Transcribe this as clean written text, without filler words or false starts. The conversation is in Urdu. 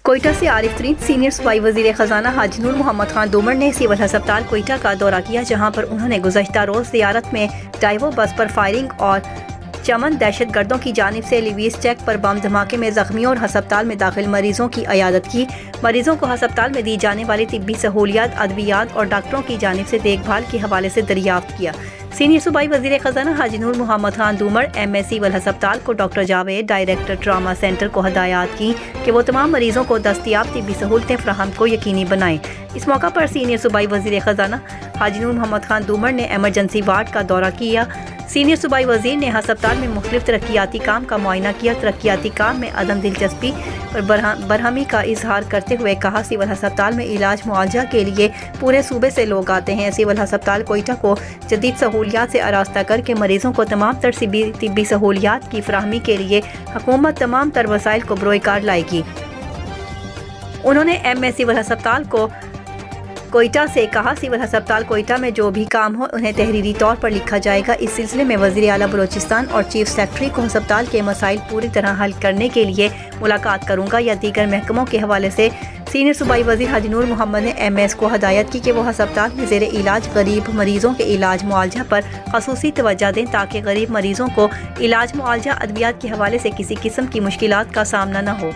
کوئٹہ سے عارف ترین سینئر صوبائی وزیر خزانہ حاجی نور محمد خان دومر نے سول ہسپتال کوئٹہ کا دورہ کیا، جہاں پر انہوں نے گزشتہ روز زیارت میں ڈائیو بس پر فائرنگ اور چمن دہشت گردوں کی جانب سے لیویس چیک پر بم دھماکے میں زخمیوں اور ہسپتال میں داخل مریضوں کی عیادت کی۔ مریضوں کو ہسپتال میں دی جانے والی طبی سہولیات، ادویات اور ڈاکٹروں کی جانب سے دیکھ بھال کے حوالے سے دریافت کیا۔ سینئر صوبائی وزیر خزانہ Haji Noor Muhammad Khan دومر M S civil ہسپتال کو doctor Javed, director trauma centre کو ہدایات کی کہ وہ تمام مریضوں کو دستیاب طبی سہولتیں فراہم کو یقینی بنائیں۔ اس موقع پر سینئر صوبائی وزیر خزانہ حاجی نور محمد خان دومر نے ایمرجنسی وارڈ کا دورہ کیا۔ سینئر صوبائی وزیر نے ہسپتال میں مختلف ترقیاتی کام کا معائنہ کیا۔ ترقیاتی کام میں عدم دلچسپی پر برہمی کا اظہار کرتے ہوئے کہا، سول ہسپتال میں علاج معالجہ کے لیے پورے صوبے سے لوگ آتے ہیں۔ سول ہسپتال کوئٹہ کو جدید سہولیات سے آراستہ کر کے مریضوں کو تمام تر طبی سہولیات کی فراہمی کے لیے حکومت تمام تر وسائل کو بروئے کار لائے گی۔ انہوں نے ایم ایس سول ہسپتال کو کوئٹہ سے کہا، سول ہسپتال کوئٹہ میں جو بھی کام ہو انہیں تحریری طور پر لکھا جائے گا۔ اس سلسلے میں وزیر اعلیٰ بلوچستان اور چیف سیکرٹری کو ہسپتال کے مسائل پوری طرح حل کرنے کے لیے ملاقات کروں گا یا دیگر محکموں کے حوالے سے سینئر صوبائی وزیر حاجی نور محمد نے ایم ایس کو ہدایت کی کہ وہ ہسپتال میں زیر علاج غریب مریضوں کے علاج معالجہ پر خصوصی توجہ دیں تاکہ غریب مریضوں کو علاج معالجہ ادویات کے حوالے سے کسی قسم کی مشکلات کا سامنا نہ ہو۔